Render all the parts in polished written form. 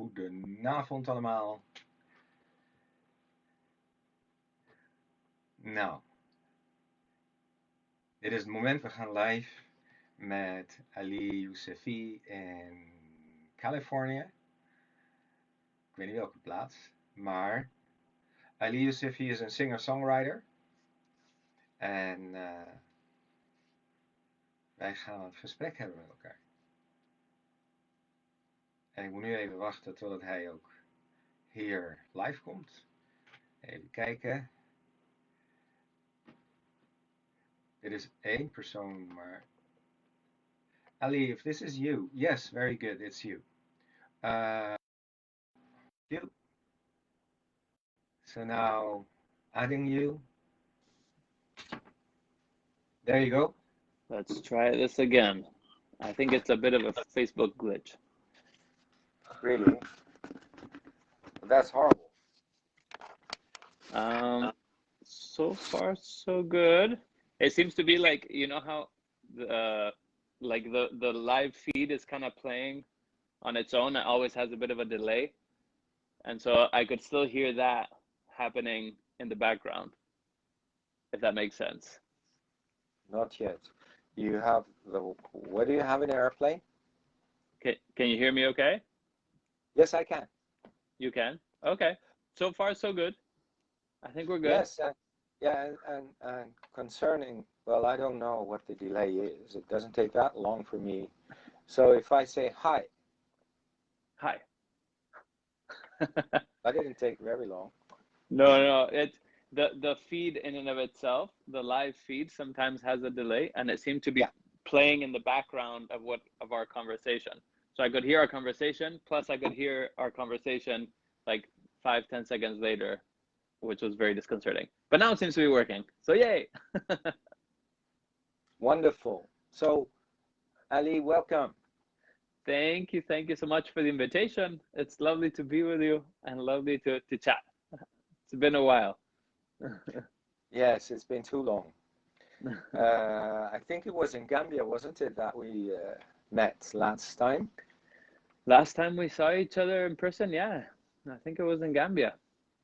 Goedenavond allemaal. Nou, dit is het moment. We gaan live met Ali Youssefi in Californië. Ik weet niet welke plaats, maar Ali Youssefi is een singer-songwriter. En wij gaan een gesprek hebben met elkaar. En ik moet nu even wachten totdat hij ook hier live komt. Even kijken. Dit is één persoon, maar... Ali, if this is you. Yes, very good, it's you. You. So now, adding you. There you go. Let's try this again. I think it's a bit of a Facebook glitch. Really? That's horrible. So far so good. It seems to be like, you know how the live feed is kind of playing on its own. It always has a bit of a delay. And so I could still hear that happening in the background, if that makes sense. Not yet. You have what do you have in airplane? Can you hear me okay? Yes, I can. You can? Okay. So far so good. I think we're good. Yes, and concerning, well, I don't know what the delay is. It doesn't take that long for me. So if I say hi. Hi. That didn't take very long. No, it's the feed in and of itself, the live feed sometimes has a delay, and it seemed to be playing in the background of our conversation. So I could hear our conversation, plus I could hear our conversation like 5-10 seconds later, which was very disconcerting. But now it seems to be working. So yay! Wonderful. So, Ali, welcome. Thank you so much for the invitation. It's lovely to be with you and lovely to chat. It's been a while. Yes, it's been too long. I think it was in Gambia, wasn't it, that we met last time? Last time we saw each other in person, yeah. I think it was in Gambia.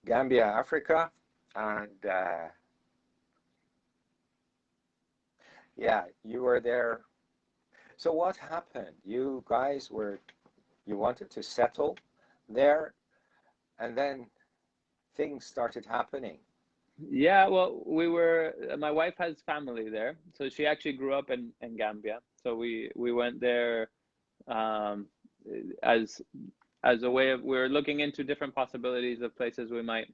Gambia, Africa. And yeah, you were there. So what happened? You guys you wanted to settle there, and then things started happening. Yeah, well, my wife has family there, so she actually grew up in Gambia. So we went there as a way of, we were looking into different possibilities of places we might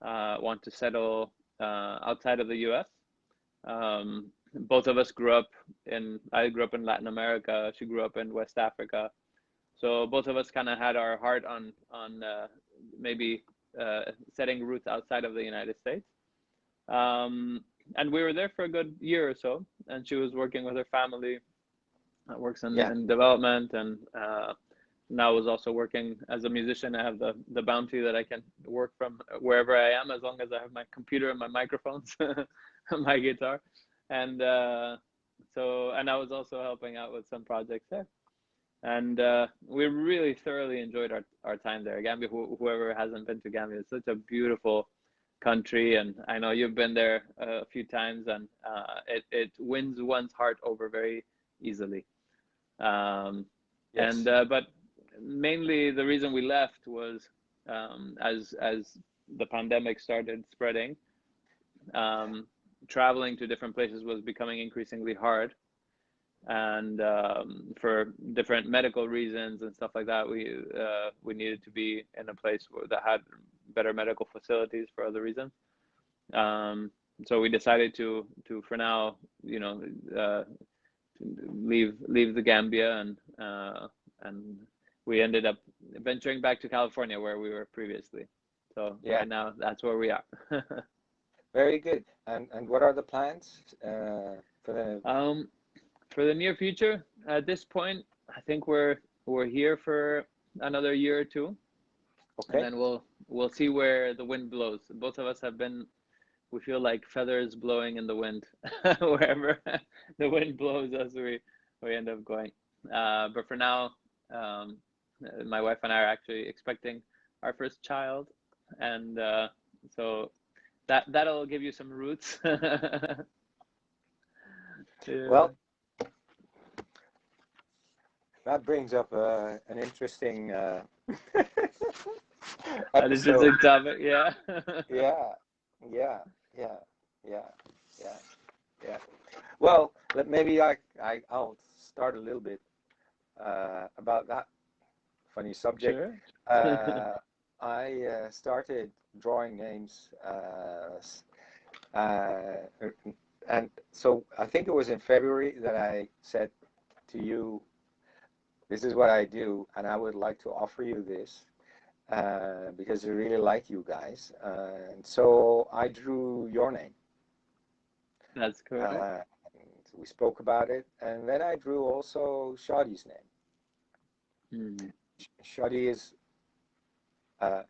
want to settle outside of the US. Both of us I grew up in Latin America, she grew up in West Africa. So both of us kind of had our heart on maybe setting roots outside of the United States. And we were there for a good year or so, and she was working with her family, works in development, and now is also working as a musician. I have the bounty that I can work from wherever I am, as long as I have my computer and my microphones, my guitar. And and I was also helping out with some projects there. And we really thoroughly enjoyed our time there. Gambia, whoever hasn't been to Gambia, it's such a beautiful country, and I know you've been there a few times, and it wins one's heart over very easily. Yes. But mainly the reason we left was as the pandemic started spreading, traveling to different places was becoming increasingly hard, and for different medical reasons and stuff like that, we needed to be in a place that had better medical facilities for other reasons. So we decided to for now, leave the Gambia, and we ended up venturing back to California, where we were previously. So right now, that's where we are. Very good. And what are the plans for the near future? At this point, I think we're here for another year or two. Okay. And then we'll see where the wind blows. Both of us we feel like feathers blowing in the wind. Wherever the wind blows us, we end up going. But for now, My wife and I are actually expecting our first child, and so that'll give you some roots. Yeah. Well, that brings up an interesting An episode. interesting topic, yeah. Yeah, yeah, yeah, yeah, yeah, yeah. Well, maybe I'll start a little bit about that funny subject. Sure. Uh, I started drawing names, and so I think it was in February that I said to you, "This is what I do, and I would like to offer you this." Because I really like you guys. And so I drew your name. That's correct. And we spoke about it. And then I drew also Shadi's name. Mm. Shadi is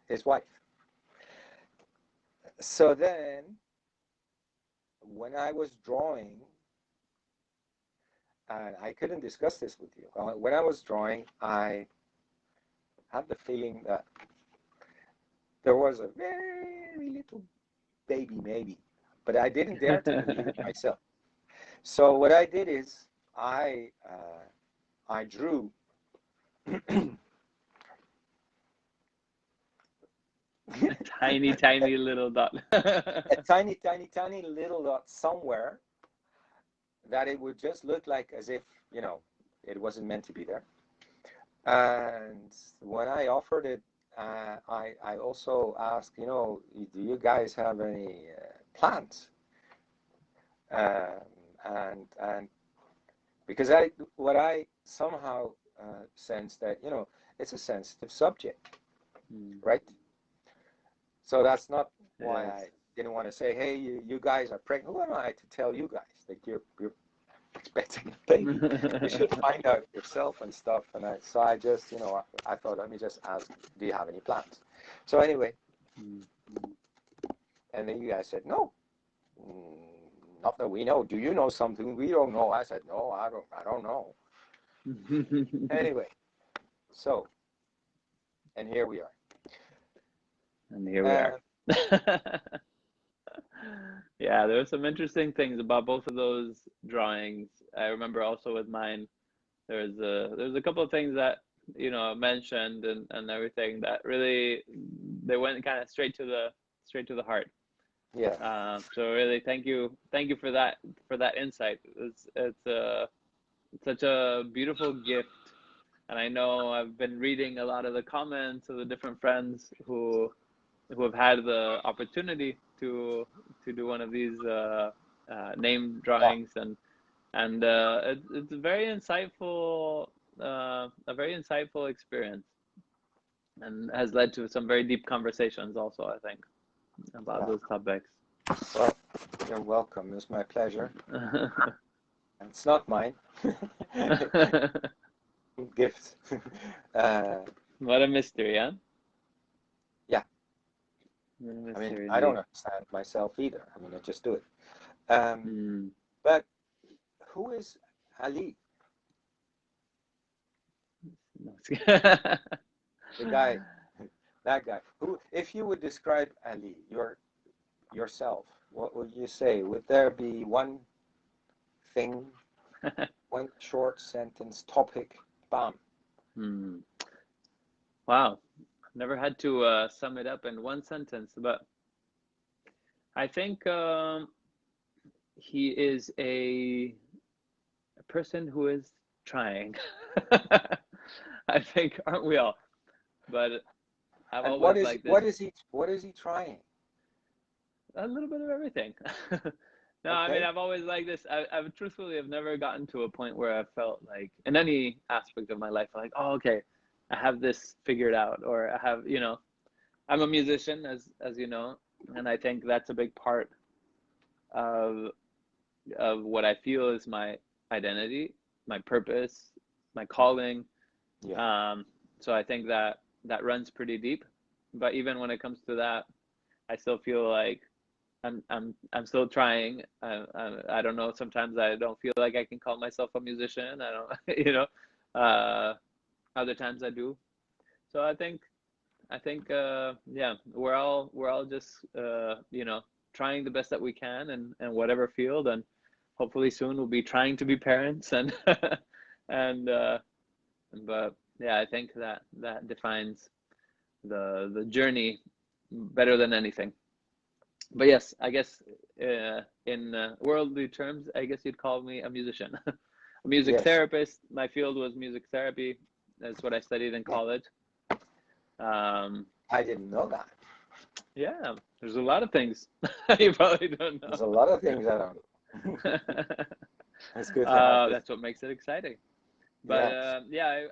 his wife. So then, when I was drawing, and I couldn't discuss this with you, when I was drawing, I had the feeling that there was a very little baby, maybe, but I didn't dare to believe it myself. So what I did is I drew A tiny, tiny little dot. a tiny, tiny, tiny little dot somewhere that it would just look like as if, it wasn't meant to be there. And when I offered it, I also asked, do you guys have any plans? Um, and because what I somehow sense that, it's a sensitive subject, right? So that's not why Yes. I didn't want to say, hey, you guys are pregnant. Who am I to tell you guys that you're expecting a baby? You should find out yourself and stuff. And so I just, I thought, let me just ask, do you have any plans? So anyway, and then you guys said, no, not that we know. Do you know something we don't know? I said, no, I don't know. Anyway, so, and here we are. And here we are. Yeah, there were some interesting things about both of those drawings. I remember also with mine, there's a couple of things that mentioned and everything that really they went kind of straight to the heart. Yeah. So really, thank you for that insight. It's such a beautiful gift, and I know I've been reading a lot of the comments of the different friends who have had the opportunity to do one of these name Yeah. drawings, and it's a very insightful experience, and has led to some very deep conversations also, I think, about Yeah. those topics. Well, you're welcome. It's my pleasure. It's not mine. Gift. What a mystery, huh? Yeah. What a I mean, mystery I don't indeed. understand myself either. I mean, I just do it. Mm. But who is Ali? The guy, that guy. Who, if you would describe Ali, yourself, what would you say? Would there be one thing, one short sentence, topic, bam? Hmm. Wow. Never had to sum it up in one sentence, but I think he is a person who is trying. I think, aren't we all? But I've And always liked this. what is he trying? A little bit of everything. No, I mean, Okay. I've always liked this. I've truthfully have never gotten to a point where I felt like in any aspect of my life, like, oh, okay, I have this figured out, or I have, I'm a musician, as you know, and I think that's a big part of what I feel is my identity, my purpose, my calling. Yeah. Um, so I think that runs pretty deep. But even when it comes to that, I still feel like I'm still trying. I don't know. Sometimes I don't feel like I can call myself a musician. I don't, Other times I do. So I think yeah, we're all just you know, trying the best that we can in whatever field, and hopefully soon we'll be trying to be parents and and but yeah, I think that that defines the journey better than anything. But yes, I guess in worldly terms, I guess you'd call me a musician, a music Yes, therapist. My field was music therapy. That's what I studied in yeah, college. Um, I didn't know that. yeah, there's a lot of things you probably don't There's a lot of things I don't know. know. It's good to have this. That's what makes it exciting. But Yeah. yeah,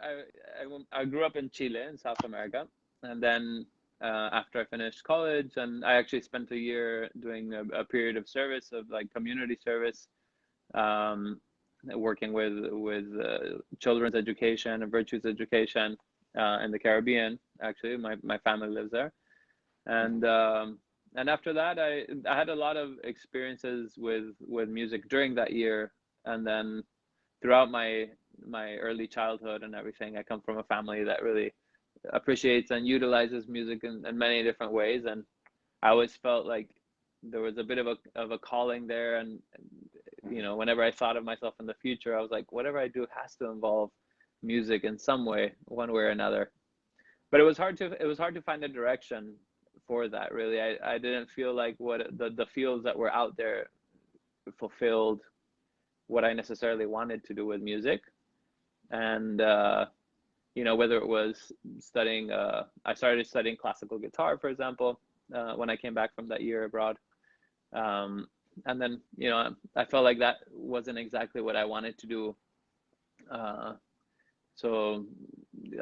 I grew up in Chile in South America, and then after I finished college, and I actually spent a year doing a period of service of like community service, um, working with children's education and virtues education in the Caribbean. Actually, my family lives there, Mhm. and after that, I had a lot of experiences with music during that year, and then throughout my early childhood and everything. I come from a family that really appreciates and utilizes music in many different ways, and I always felt like there was a bit of a calling there, and you know, whenever I thought of myself in the future, I was like, whatever I do has to involve music in some way, one way or another. But it was hard to find a direction for that. Really, I didn't feel like what the fields that were out there fulfilled what I necessarily wanted to do with music. And you know, whether it was studying, I started studying classical guitar, for example, when I came back from that year abroad. Um, and then, you know, I felt like that wasn't exactly what I wanted to do. Uh, so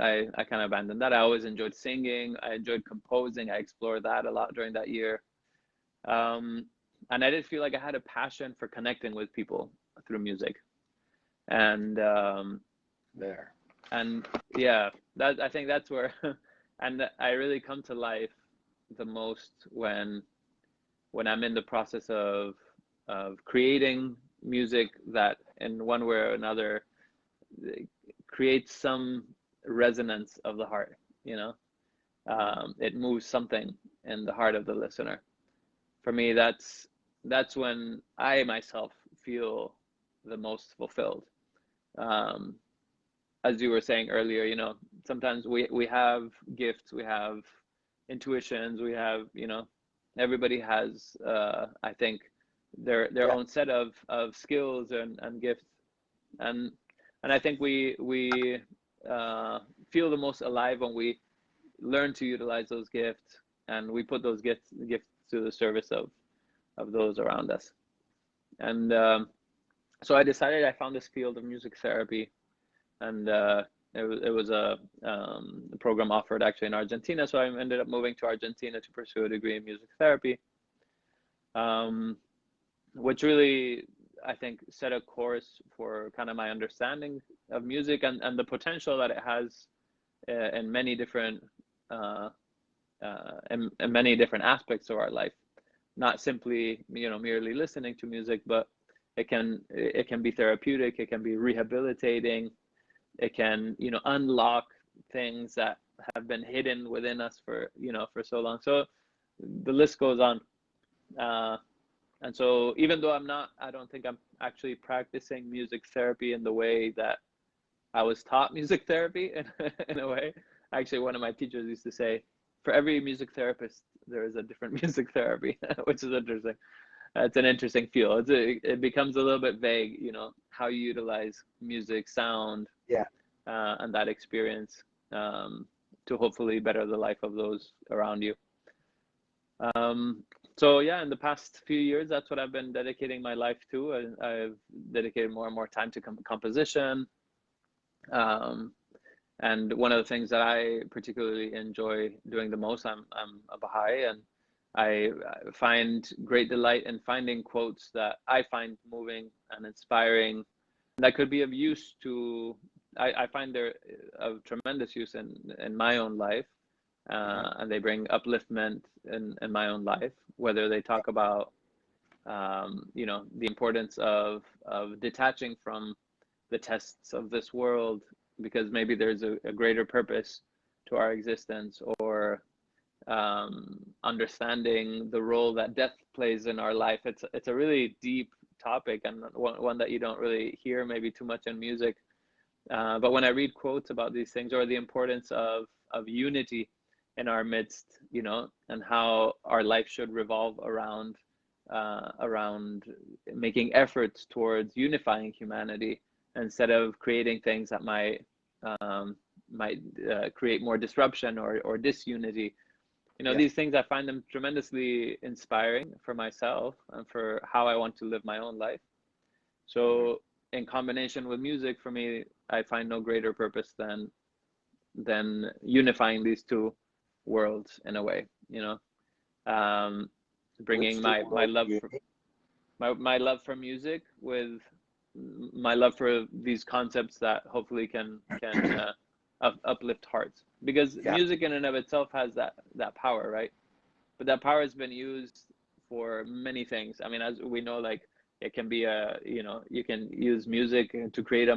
I kind of abandoned that. I always enjoyed singing. I enjoyed composing. I explored that a lot during that year. Um, and I did feel like I had a passion for connecting with people through music. And There. and yeah, that I think that's where and I really come to life the most when I'm in the process of creating music that in one way or another creates some resonance of the heart, you know. Mhm. It moves something in the heart of the listener. For me, that's when I myself feel the most fulfilled. um, as you were saying earlier, you know, sometimes we have gifts, we have intuitions, we have, you know, everybody has I think their Yeah. own set of skills and gifts, and and I think we uh, feel the most alive when we learn to utilize those gifts, and we put those gifts to the service of those around us. And so I decided, I found this field of music therapy, and it was a program offered actually in Argentina. So I ended up moving to Argentina to pursue a degree in music therapy, um, which really, I think, set a course for kind of my understanding of music and the potential that it has in many different uh, in many different aspects of our life. Not simply, you know, merely listening to music, but it can be therapeutic, it can be rehabilitating, it can, you know, unlock things that have been hidden within us for, you know, for so long. So the list goes on. uh, and so even though I don't think I'm actually practicing music therapy in the way that I was taught music therapy in a way. Actually, one of my teachers used to say, for every music therapist there is a different music therapy, which is interesting. It's an interesting field. It becomes a little bit vague, you know, how you utilize music, sound, Yeah. and that experience, um, to hopefully better the life of those around you. Um, so yeah, in the past few years, that's what I've been dedicating my life to. I've dedicated more and more time to composition. Um, and one of the things that I particularly enjoy doing the most, I'm a Baha'i, and I find great delight in finding quotes that I find moving and inspiring, that could be of use to. I find they're of tremendous use in my own life, Uh-huh. and they bring upliftment in my own life. Whether they talk about, you know, the importance of detaching from the tests of this world, because maybe there's a greater purpose our existence, or understanding the role that death plays in our life. It's a really deep topic, and one that you don't really hear maybe too much in music. But when I read quotes about these things, or the importance of unity in our midst, you know, and how our life should revolve around making efforts towards unifying humanity, instead of creating things that might create more disruption or disunity. You know, Yeah. these things, I find them tremendously inspiring for myself and for how I want to live my own life. So in combination with music, for me, I find no greater purpose than unifying these two worlds in a way, you know. Bringing Which two my worlds love do you for think? my love for music with my love for these concepts that hopefully can uplift hearts, because Yeah. music in and of itself has that power, right? But that power has been used for many things. I mean, as we know, like, it can be you know, you can use music to create a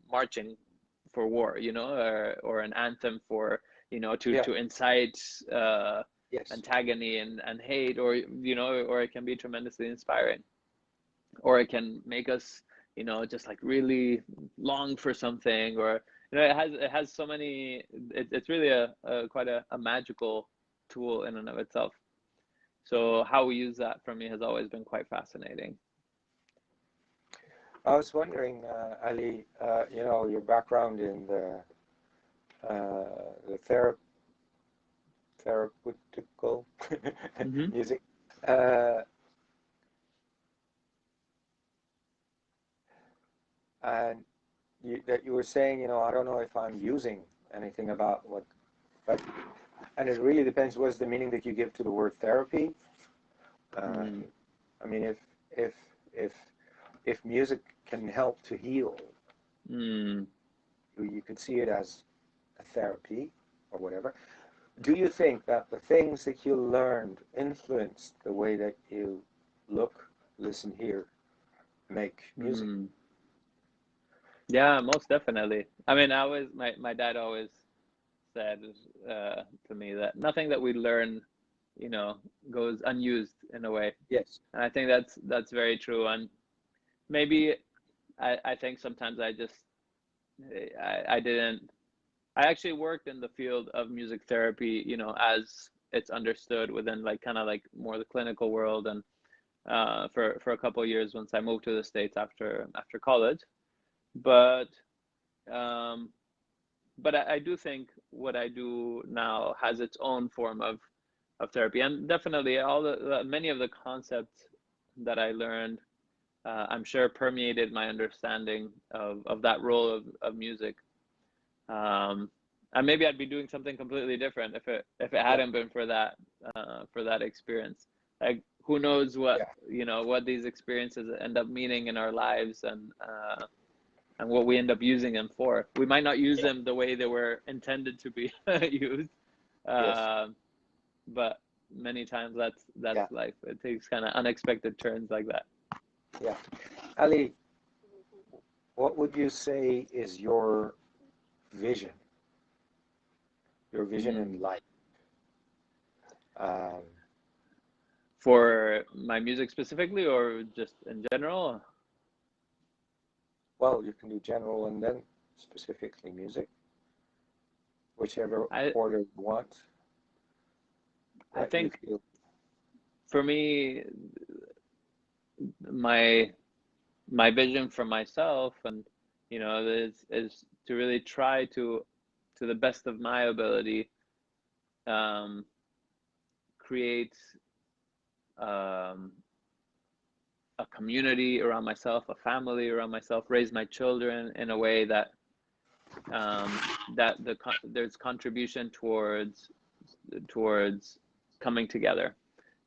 marching for war, you know, or an anthem for, you know, Yeah. to incite Yes. antagony and hate, or, you know, or it can be tremendously inspiring, or it can make us, you know, just like really long for something, or, you know, it has so many. It's really a quite a magical tool in and of itself. So how we use that, for me, has always been quite fascinating. I was wondering, Ali, you know, your background in the therapeutical Hmm. music. Uh, and that you were saying, you know, I don't know if I'm using anything about what, but, and it really depends what's the meaning that you give to the word therapy. Uh, Mm. I mean, if if if music can help to heal, Mm. you could see it as a therapy or whatever. Do you think that the things that you learned influenced the way that you look, listen, hear, make music? Mm. Yeah, most definitely. I mean, my dad always said to me that nothing that we learn, you know, goes unused in a way. Yes. And I think that's very true. And maybe I think sometimes I didn't. I actually worked in the field of music therapy, you know, as it's understood within, like, kind of like more the clinical world, and for a couple of years once I moved to the States after college. But um, I do think what I do now has its own form of therapy, and definitely all many of the concepts that I learned, I'm sure, permeated my understanding of that role of music. Um, and maybe I'd be doing something completely different if it Yeah. hadn't been for that experience. Like, who knows what, Yeah. you know, what these experiences end up meaning in our lives, and what we end up using them for. We might not use Yeah. them the way they were intended to be used, Yes. um, but many times Yeah. that's life. It takes kind of unexpected turns like that. Yeah. Ali, what would you say is vision, your vision Mm. in life? Um, For my music specifically, or just in general? well, you can do general and then specifically music, whichever I order you want I that you think feel. for me, my vision for myself, and, you know, is to really try to the best of my ability, um, create um, a community around myself, a family around myself, raise my children in a way that there's contribution towards coming together,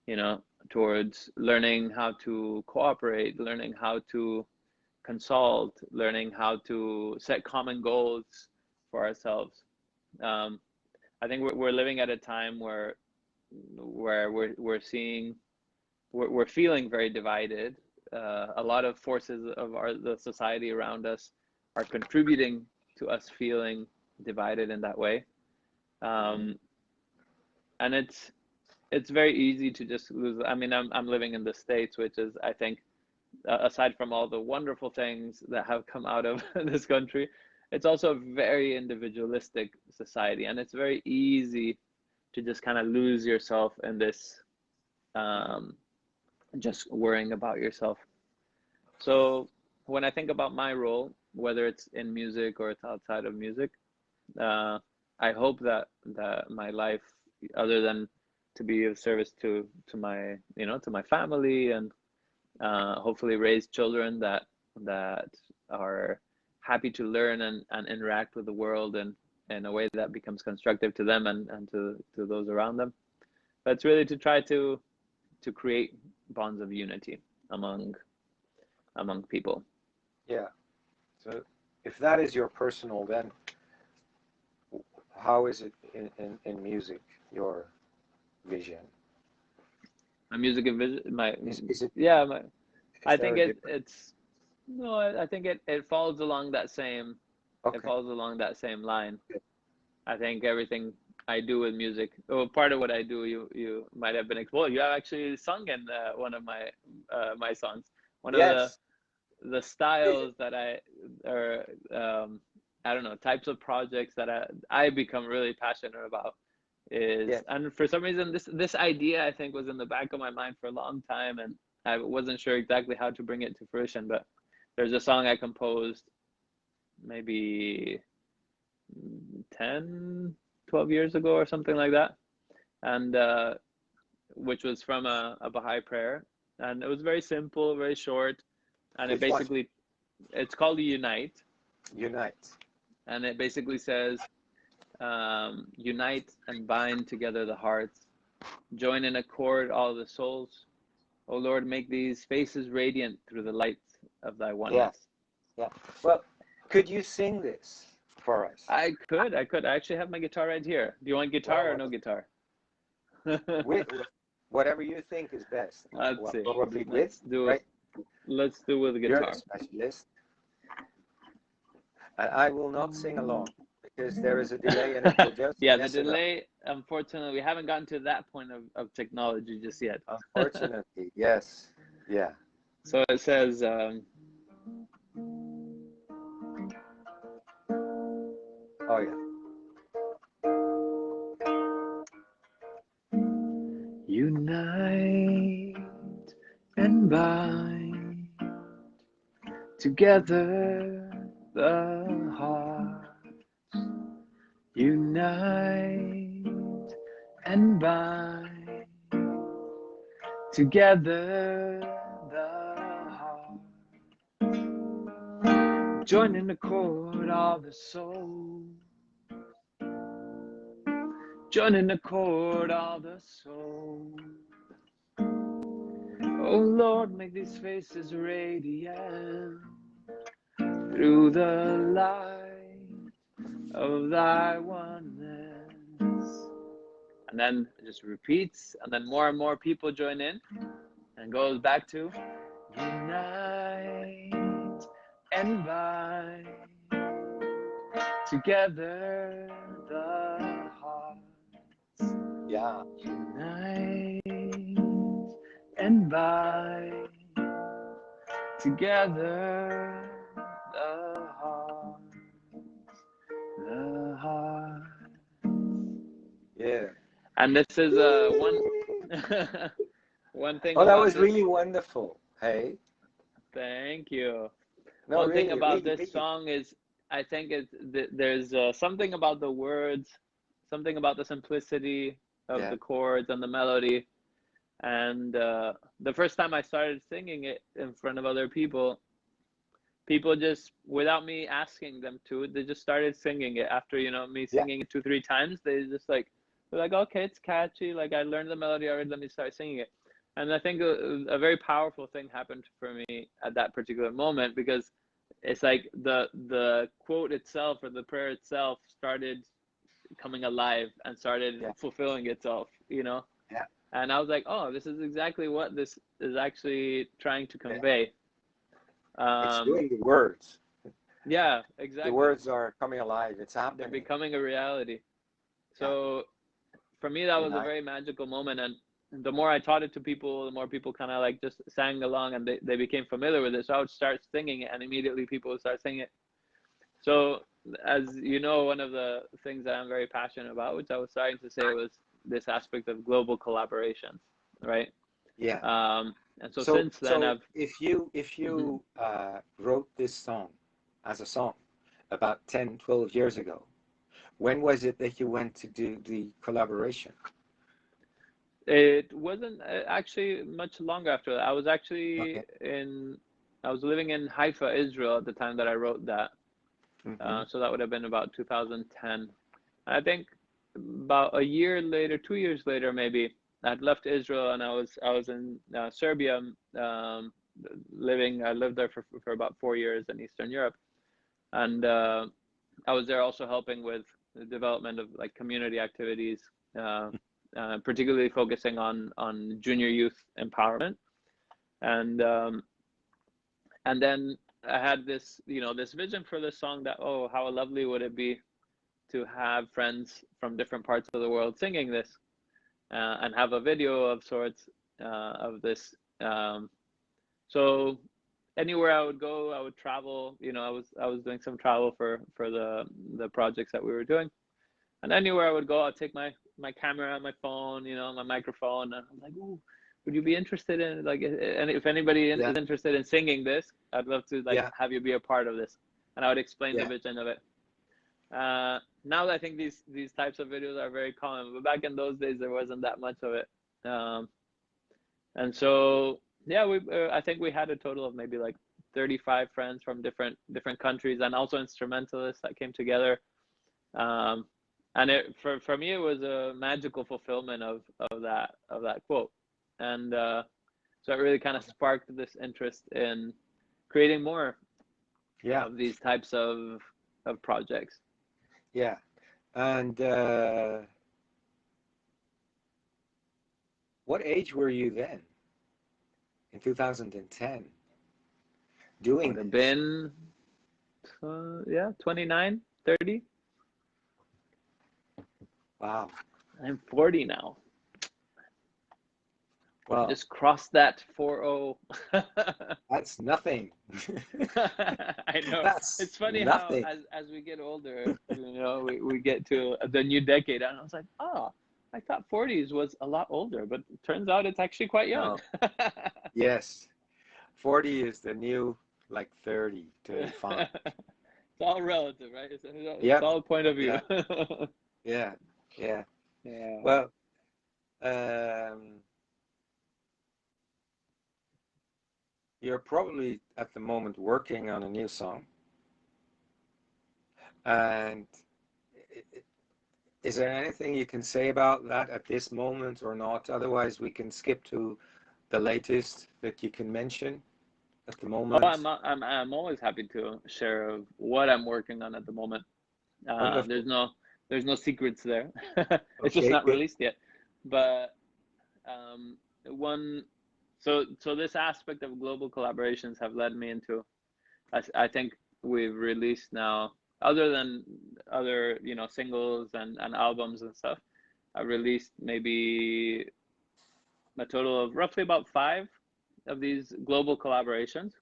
you know, towards learning how to cooperate, learning how to consult, learning how to set common goals for ourselves. Um, I think we're living at a time where we're seeing we're feeling very divided. A lot of forces of the society around us are contributing to us feeling divided in that way. And it's very easy to just lose. I mean, I'm living in the States, which is, I think, aside from all the wonderful things that have come out of this country, it's also a very individualistic society, and it's very easy to just kind of lose yourself in this, just worrying about yourself. So when I think about my role, whether it's in music or it's outside of music, I hope that my life, other than to be of service to my, to my family, and hopefully raise children that are happy to learn and interact with the world in a way that becomes constructive to them and to those around them. But it's really to try to create bonds of unity among people. Yeah. So if that is your personal, then how is it in music, your vision? My music and vision, Is it? yeah, Is I there think a difference? it's no, I think it falls along that same, it Okay. falls along that same line. Good. I think everything I do with music, well, part of what I do, you might have been exposed. You have actually sung in one of my songs. One of Yes. the styles that or I don't know, types of projects that I become really passionate about is, Yes. and for some reason this idea I think was in the back of my mind for a long time, and I wasn't sure exactly how to bring it to fruition. But there's a song I composed maybe 10, 12 years ago or something like that, and which was from a Baha'i prayer, and it was very simple, very short, and it Which one? basically, it's called Unite, Unite. and it basically says, unite and bind together the hearts, join in accord all the souls. O Lord, make these faces radiant through the light of thy Yeah. oneness. Yeah. Well, could you sing this for us? I could. I actually have my guitar right here. Do you want guitar or Well, no guitar? with whatever you think is best. Let's Well, see. probably with, Let's do right? let's do with the You're the guitar. specialist. And I will not sing along because there is a delay and it will just Yeah, the mess it up. delay, unfortunately, we haven't gotten to that point of technology just yet. Unfortunately, yes. Yeah. So it says, Oh, yeah. unite and bind together the heart. Unite and bind together the heart. Join in accord all the souls. Join in accord all the souls. Oh Lord, make these faces radiant through the light of thy oneness. And then it just repeats, and then more and more people join in, and goes back to unite and bind together the hearts. Yeah. Unite and bind together the hearts. The hearts. Yeah. And this is one thing Oh, that about was this. really wonderful. Hey. Thank you. No, One thing really, about really, this really. song is, I think there's something about the words, something about the simplicity of Yeah. the chords and the melody. And the first time I started singing it in front of other people just, without me asking them to, they just started singing it. After, me Yeah. singing it 2-3 times, they're like, okay, it's catchy. Like, I learned the melody already. Let me start singing it. And I think a very powerful thing happened for me at that particular moment, because it's like the quote itself, or the prayer itself, started coming alive and started Yeah. fulfilling itself, Yeah. And I was like, oh, this is exactly what this is actually trying to Yeah. convey. It's doing the words. Yeah, The exactly. words are coming alive. It's They're happening. becoming a reality. Yeah. So for me, that Be was a nice. very magical moment. And the more I taught it to people, the more people kind of like just sang along, and they became familiar with it. So I would start singing it, and immediately people would start singing it. So as you know, one of the things that I'm very passionate about, which I was starting to say, was this aspect of global collaborations, right? Yeah. And so So since then, I've if Mhm. you wrote this song as a song about 10, 12 years ago, when was it that you went to do the collaboration? It wasn't actually much longer after that. Okay. I was living in Haifa, Israel at the time that I wrote that. Mm-hmm. So that would have been about 2010. I think about a year later, 2 years later, maybe I'd left Israel and I was in Serbia, living. I lived there for about 4 years in Eastern Europe, and I was there also helping with the development of like community activities, uh, particularly focusing on junior youth empowerment, and um, and then I had this this vision for this song that, oh, how lovely would it be to have friends from different parts of the world singing this, and have a video of sorts of this. So anywhere I would go, I would travel. I was doing some travel for the projects that we were doing, and anywhere I would go, I'd take my camera, my phone, my microphone, and I'm like, "Ooh, would you be interested in like?" And if anybody Yeah. is interested in singing this, I'd love to like Yeah. have you be a part of this, and I would explain the Yeah. vision of it. Now I think these types of videos are very common, but back in those days there wasn't that much of it. And so yeah, we I think we had a total of maybe like 35 friends from different countries, and also instrumentalists that came together. Um, and for me it was a magical fulfillment of that quote, and so it really kind of sparked this interest in creating more Yeah. of these types of projects. Yeah. And what age were you then in 2010 I doing would have this? been yeah, 29, 30. Wow. I'm 40 now. Well, Just crossed that 40. that's nothing. I know. That's It's funny how nothing. as we get older, we get to the new decade, and I was like, oh, I thought 40s was a lot older, but it turns out it's actually quite young. No. Yes. 40 is the new like 30, 35. It's all relative, right? It's Yep. all a point of view. Yeah. Yeah. Yeah. Yeah. Well, um, you're probably at the moment working on a new song. And is there anything you can say about that at this moment or not? Otherwise, we can skip to the latest that you can mention at the Oh, moment. I'm always happy to share of what I'm working on at the moment. Wonderful. There's no secrets there. It's just Okay, not good. released yet. But one so this aspect of global collaborations have led me into, I think we've released now, other than other singles and albums and stuff, I've released maybe a total of roughly about 5 of these global collaborations.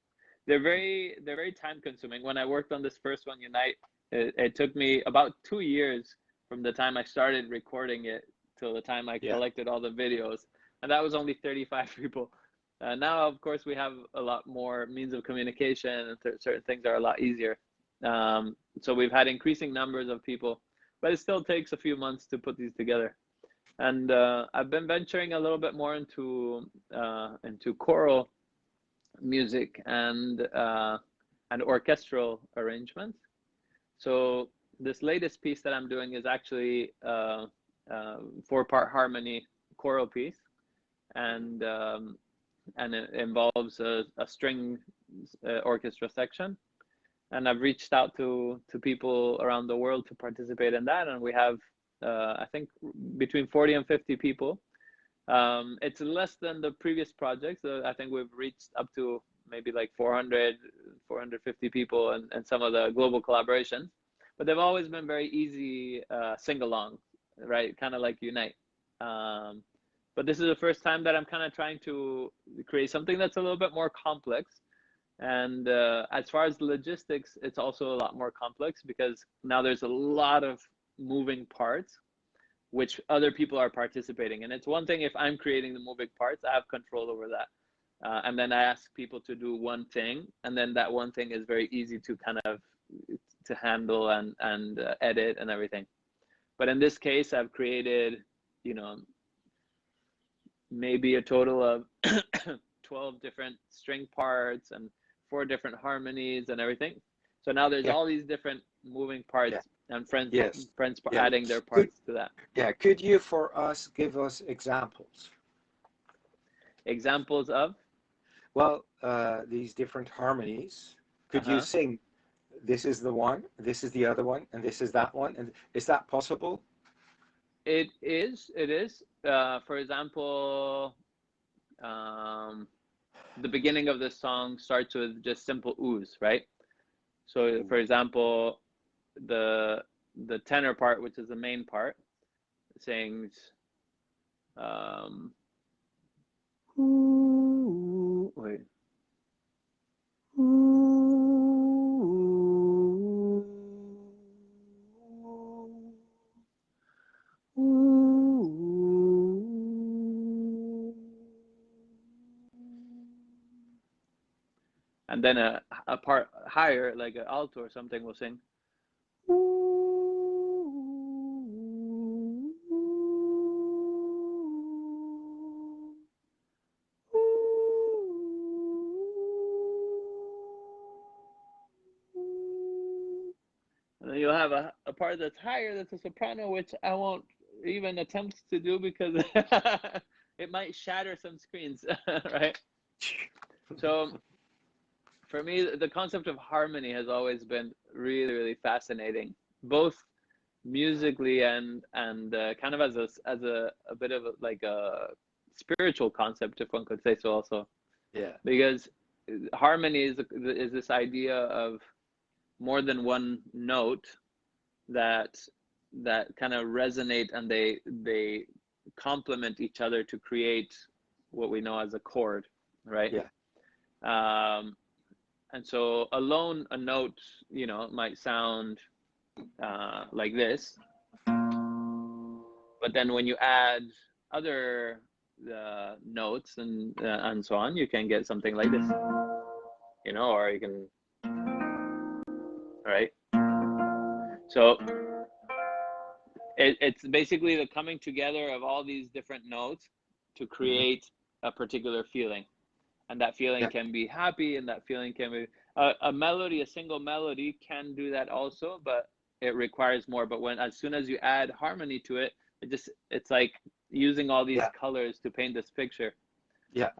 They're very time consuming. When I worked on this first one, Unite, it took me about 2 years from the time I started recording it till the time I Yeah. collected all the videos, and that was only 35 people. Now, of course, we have a lot more means of communication, and certain things are a lot easier. So we've had increasing numbers of people, but it still takes a few months to put these together. And I've been venturing a little bit more into choral music and orchestral arrangements. So this latest piece that I'm doing is actually 4-part harmony choral piece, and it involves a string orchestra section. And I've reached out to people around the world to participate in that, and we have I think between 40 and 50 people. It's less than the previous projects. I think we've reached up to maybe like 400, 450 people and some of the global collaborations, but they've always been very easy sing-along, right? Kind of like Unite. But this is the first time that I'm kind of trying to create something that's a little bit more complex. And as far as logistics, it's also a lot more complex because now there's a lot of moving parts which other people are participating. And it's one thing if I'm creating the moving parts, I have control over that. And then I ask people to do one thing, and then that one thing is very easy to kind of to handle and edit and everything. But in this case, I've created, you know, maybe a total of 12 different string parts and 4 different harmonies and everything. So now there's all these different moving parts and friends adding their parts to that. Yeah, could you for us give us examples? Examples of? Well, these different harmonies. Could you sing, this is the one, this is the other one, and this is that one? And is that possible? It is. For example, the beginning of this song starts with just simple oohs, right? So, for example, the tenor part, which is the main part, sings ooh, wait. Ooh, ooh. And then a part higher, like an alto or something, will sing. And then you'll have a part that's higher, that's a soprano, which I won't even attempt to do because it might shatter some screens, right? So for me, the concept of harmony has always been really, really fascinating, both musically and kind of as a bit of like a spiritual concept, if one could say so, also. Yeah. Because harmony is this idea of more than one note that kind of resonate, and they complement each other to create what we know as a chord, right? Yeah. And so alone a note, you know, might sound like this, but then when you add other notes and so on, you can get something like this, you know, or you can, right? So it's basically the coming together of all these different notes to create a particular feeling. And that feeling can be happy, and that feeling can be a melody. A single melody can do that also, but it requires more. But as soon as you add harmony to it, it's like using all these colors to paint this picture. Yeah.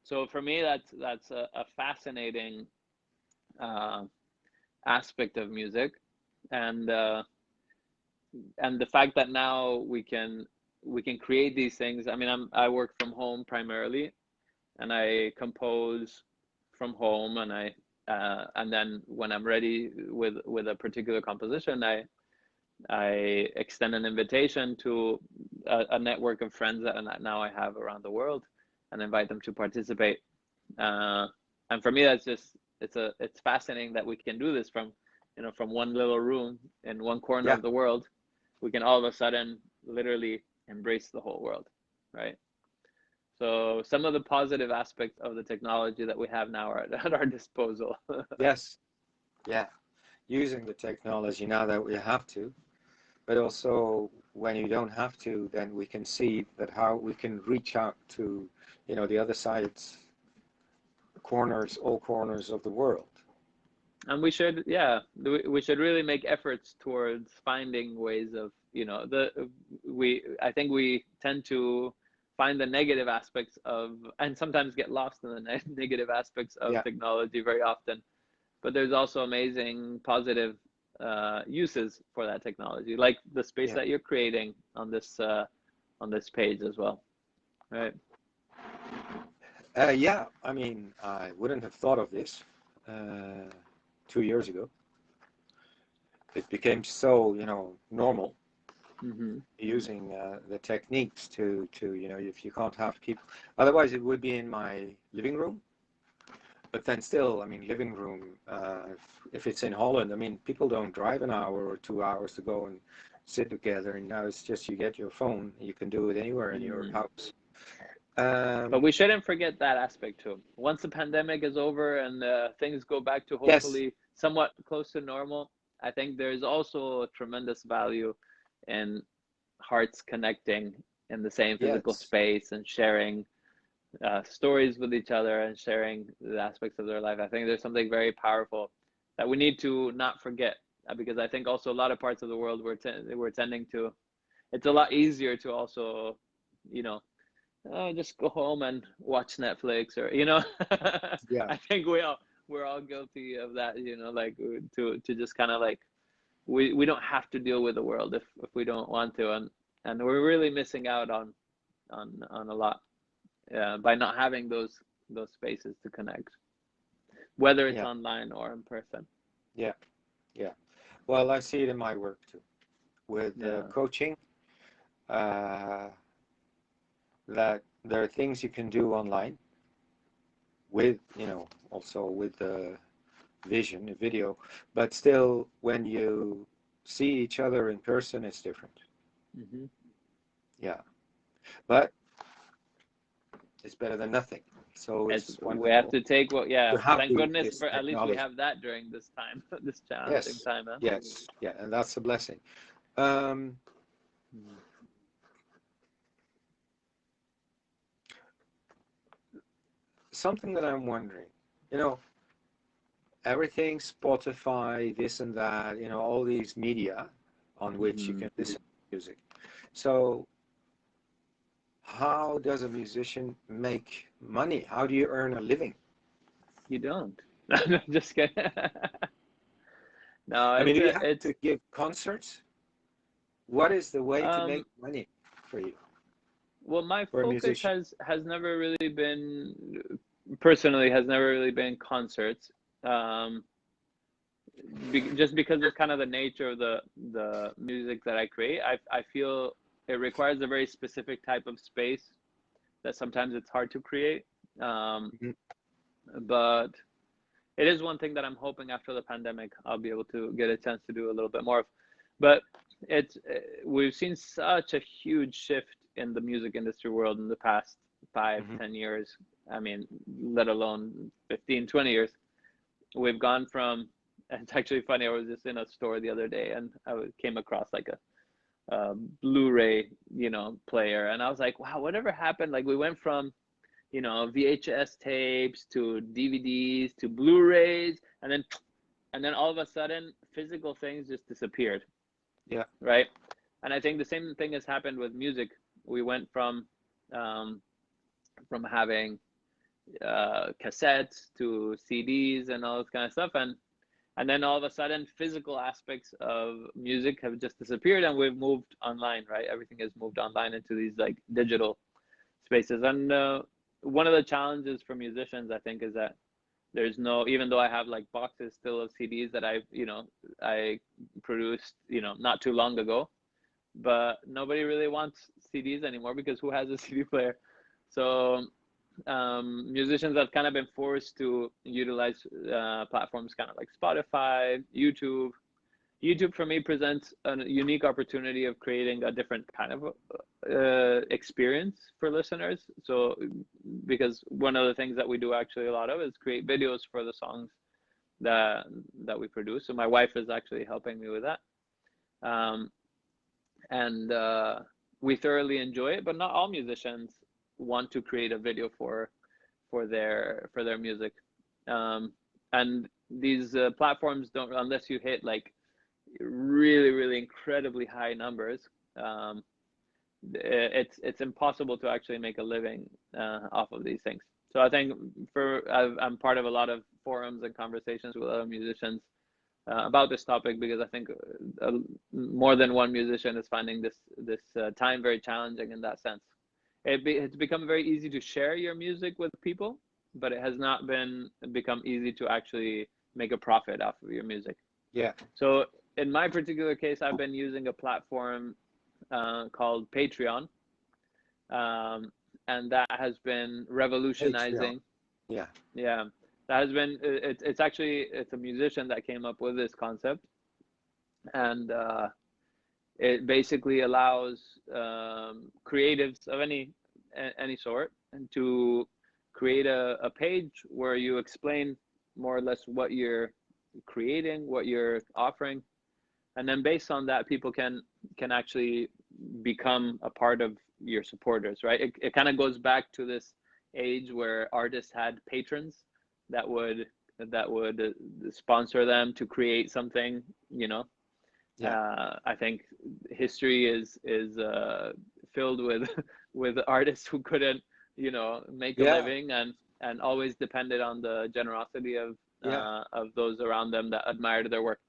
So for me, that's a fascinating aspect of music, and the fact that now we can create these things. I mean, I work from home primarily, and I compose from home, and and then when I'm ready with a particular composition, I extend an invitation to a network of friends that now I have around the world, and invite them to participate. And for me, that's just it's fascinating that we can do this from one little room in one corner of the world. We can all of a sudden literally embrace the whole world, right? So some of the positive aspects of the technology that we have now are at our disposal. Yes. Yeah. Using the technology now that we have to, but also when you don't have to, then we can see that how we can reach out to, the other sides, all corners of the world. And we should really make efforts towards finding ways of, I think we tend to find the negative aspects of, and sometimes get lost in the negative aspects of technology very often. But there's also amazing positive uses for that technology, like the space that you're creating on this page as well, right? Yeah, I mean, I wouldn't have thought of this 2 years ago. It became so, normal using the techniques to, if you can't have people. Otherwise, it would be in my living room. But then still, I mean, living room, if it's in Holland, I mean, people don't drive an hour or 2 hours to go and sit together. And now it's just you get your phone, you can do it anywhere in your house. But we shouldn't forget that aspect too. Once the pandemic is over and things go back to hopefully somewhat close to normal, I think there's also a tremendous value in hearts connecting in the same physical space and sharing stories with each other and sharing the aspects of their life. I think there's something very powerful that we need to not forget, because I think also a lot of parts of the world we're tending to, it's a lot easier to also, just go home and watch Netflix or, I think we're all guilty of that, like to just kind of like, we don't have to deal with the world if we don't want to. And we're really missing out on a lot by not having those spaces to connect, whether it's online or in person. Yeah. Well, I see it in my work too, with coaching, that there are things you can do online with, also with the vision, video, but still when you see each other in person, it's different. Yeah. But it's better than nothing. So it's wonderful. We have to take thank goodness for at least we have that during this time, this challenging time. Huh? Yes, and that's a blessing. Something that I'm wondering, everything, Spotify, this and that, all these media on which you can listen to music. So how does a musician make money? How do you earn a living? You don't. Just kidding. No, I mean, do you have to give concerts? What is the way to make money for you? Well, my focus has never really been, personally, has never really been concerts. Just because of kind of the nature of the music that I create, I feel it requires a very specific type of space that sometimes it's hard to create. But it is one thing that I'm hoping after the pandemic I'll be able to get a chance to do a little bit more of. But we've seen such a huge shift in the music industry world in the past 5-10 years. I mean, let alone 15-20 years. We've gone from, it's actually funny, I was just in a store the other day and I came across like a Blu-ray, player, and I was like, wow, whatever happened? Like we went from, VHS tapes to DVDs to Blu-rays, and then all of a sudden physical things just disappeared. Yeah. Right. And I think the same thing has happened with music. We went from having cassettes to CDs and all this kind of stuff, and then all of a sudden physical aspects of music have just disappeared, and we've moved online, right? Everything has moved online into these like digital spaces. And one of the challenges for musicians, I think, is that there's no, even though I have like boxes still of CDs that I produced, not too long ago, but nobody really wants CDs anymore because who has a CD player? So musicians have kind of been forced to utilize platforms kind of like Spotify, YouTube. YouTube for me presents a unique opportunity of creating a different kind of experience for listeners. So because one of the things that we do actually a lot of is create videos for the songs that we produce. So my wife is actually helping me with that. And we thoroughly enjoy it, but not all musicians want to create a video for their music. And these platforms don't, unless you hit like really, really incredibly high numbers, it's impossible to actually make a living off of these things. So I think I'm part of a lot of forums and conversations with other musicians about this topic, because I think more than one musician is finding this time very challenging in that sense. it's become very easy to share your music with people, but it has not become easy to actually make a profit off of your music. Yeah. So in my particular case, I've been using a platform called Patreon, and that has been revolutionizing. Patreon. Yeah. Yeah, that has been. It's actually it's a musician that came up with this concept, and it basically allows creatives of any sort and to create a page where you explain more or less what you're creating, what you're offering, and then based on that, people can actually become a part of your supporters, right? It kind of goes back to this age where artists had patrons that would sponsor them to create something, you know. Yeah. I think history is filled with artists who couldn't, you know, make a Yeah. living and always depended on the generosity of those around them that admired their work.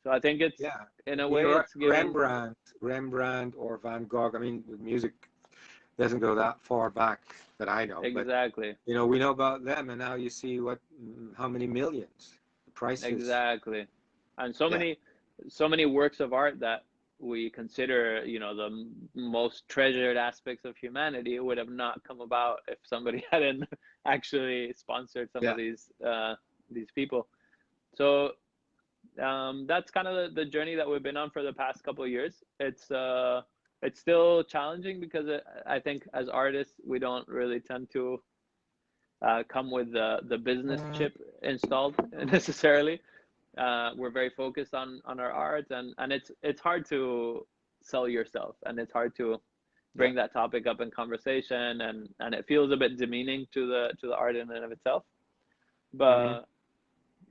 So I think it's in a way it's giving Rembrandt or Van Gogh. I mean, the music doesn't go that far back that I know. exactly. But, you know, we know about them, and now you see how many millions the prices. Exactly, and so many works of art that we consider, you know, the most treasured aspects of humanity would have not come about if somebody hadn't actually sponsored some of these people. So that's kind of the journey that we've been on for the past couple of years. It's still challenging because I think as artists we don't really tend to come with the business chip installed necessarily. We're very focused on our art, and it's hard to sell yourself, and it's hard to bring that topic up in conversation, and it feels a bit demeaning to the art in and of itself.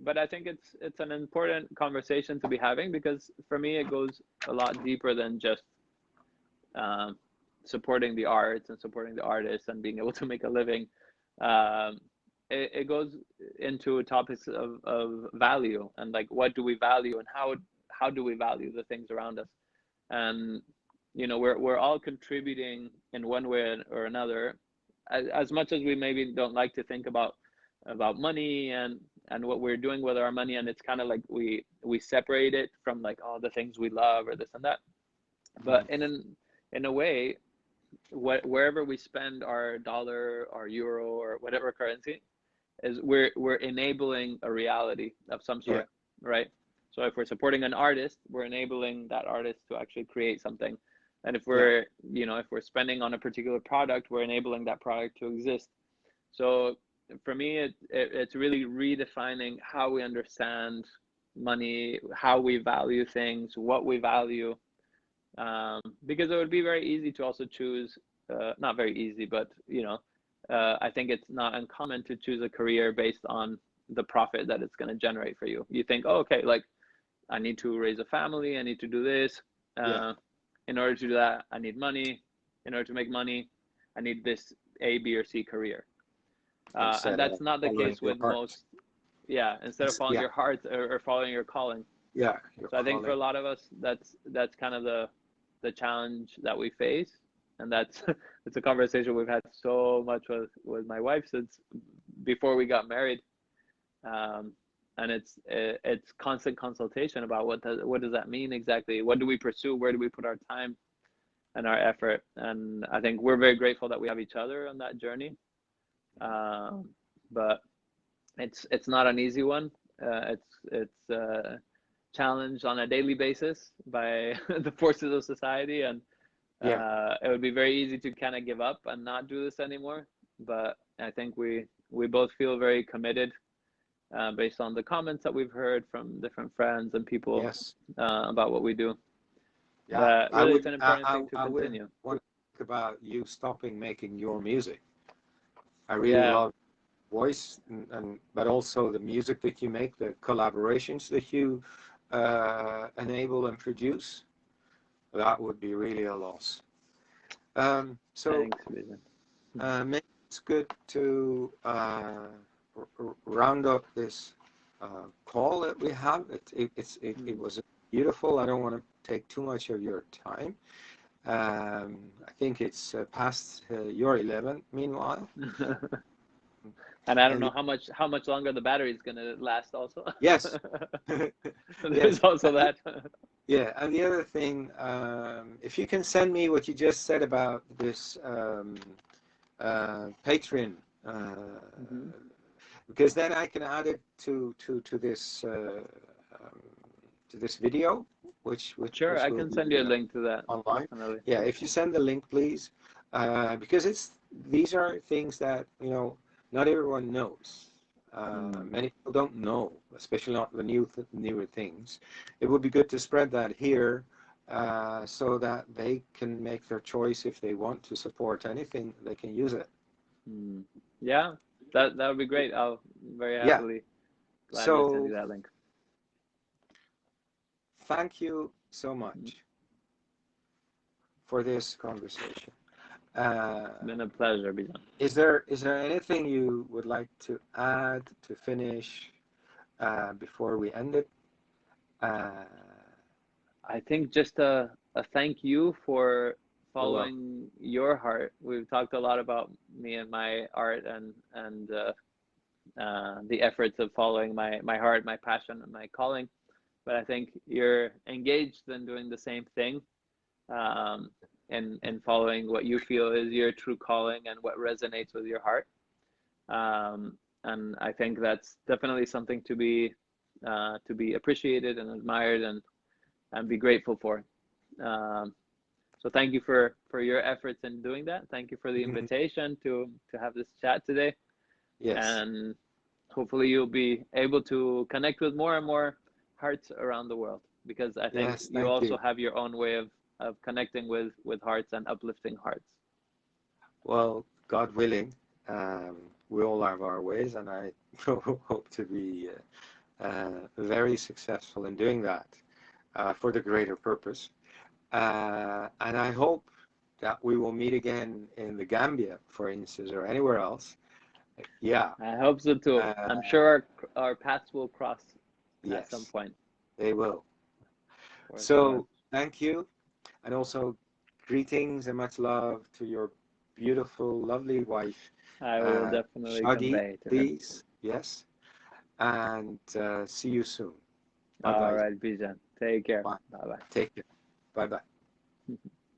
But I think it's an important conversation to be having, because for me it goes a lot deeper than just supporting the arts and supporting the artists and being able to make a living. It goes into topics of value, and like, what do we value, and how do we value the things around us. And you know, we're all contributing in one way or another, as much as we maybe don't like to think about money and what we're doing with our money. And it's kind of like we separate it from like all the things we love or this and that. But in a way, wherever we spend our dollar or euro or whatever currency, is we're enabling a reality of some sort, right? So if we're supporting an artist, we're enabling that artist to actually create something. And if we're you know, if we're spending on a particular product, we're enabling that product to exist. So for me, it's really redefining how we understand money, how we value things, what we value, because it would be very easy to also choose, not very easy, but you know, I think it's not uncommon to choose a career based on the profit that it's going to generate for you. You think, oh, okay, like I need to raise a family, I need to do this. In order to do that, I need money. In order to make money, I need this A, B, or C career. And that's not the case with most. Instead of following your heart or following your calling. So I think for a lot of us, that's kind of the challenge that we face, and it's a conversation we've had so much with my wife since before we got married. And it's constant consultation about what does that mean exactly? What do we pursue? Where do we put our time and our effort? And I think we're very grateful that we have each other on that journey. But it's not an easy one. It's challenged on a daily basis by the forces of society, and it would be very easy to kind of give up and not do this anymore. But I think we both feel very committed, based on the comments that we've heard from different friends and people about what we do. But really, it's an important thing to continue. I want to think about you stopping making your music. I really love voice, but also the music that you make, the collaborations that you enable and produce. That would be really a loss. So maybe it's good to round up this call that we have. It was beautiful. I don't want to take too much of your time. I think it's past your 11 meanwhile. And I don't And know how much longer the battery is gonna last also. yes. There's Yes. also that. Yeah, and the other thing, if you can send me what you just said about this Patreon, because then I can add it to this to this video, which Sure, I will can be send you a link to that. online. Definitely. Yeah, if you send the link, please, because these are things that not everyone knows. Many people don't know, especially not the newer things. It would be good to spread that here, so that they can make their choice. If they want to support anything, they can use it. Yeah, that would be great. I'll very happily gladly send you that link. Thank you so much for this conversation. It's been a pleasure, Bijan. Is there anything you would like to add to finish before we end it? I think just a thank you for following your heart. We've talked a lot about me and my art and the efforts of following my heart, my passion, and my calling. But I think you're engaged in doing the same thing, and following what you feel is your true calling and what resonates with your heart. And I think that's definitely something to be appreciated and admired and be grateful for. So thank you for your efforts in doing that. Thank you for the invitation to have this chat today. Yes. And hopefully you'll be able to connect with more and more hearts around the world, because I think you also have your own way of connecting with hearts and uplifting hearts. Well, God willing, we all have our ways, and I hope to be very successful in doing that for the greater purpose. And I hope that we will meet again in the Gambia, for instance, or anywhere else. Yeah. I hope so too. I'm sure our paths will cross at some point. They will. So thank you. And also greetings and much love to your beautiful, lovely wife. I will definitely Shadi, convey to please. Yes. And see you soon. Bye-bye. All right, Bijan. Take care. Bye. Bye-bye. Take care. Bye-bye.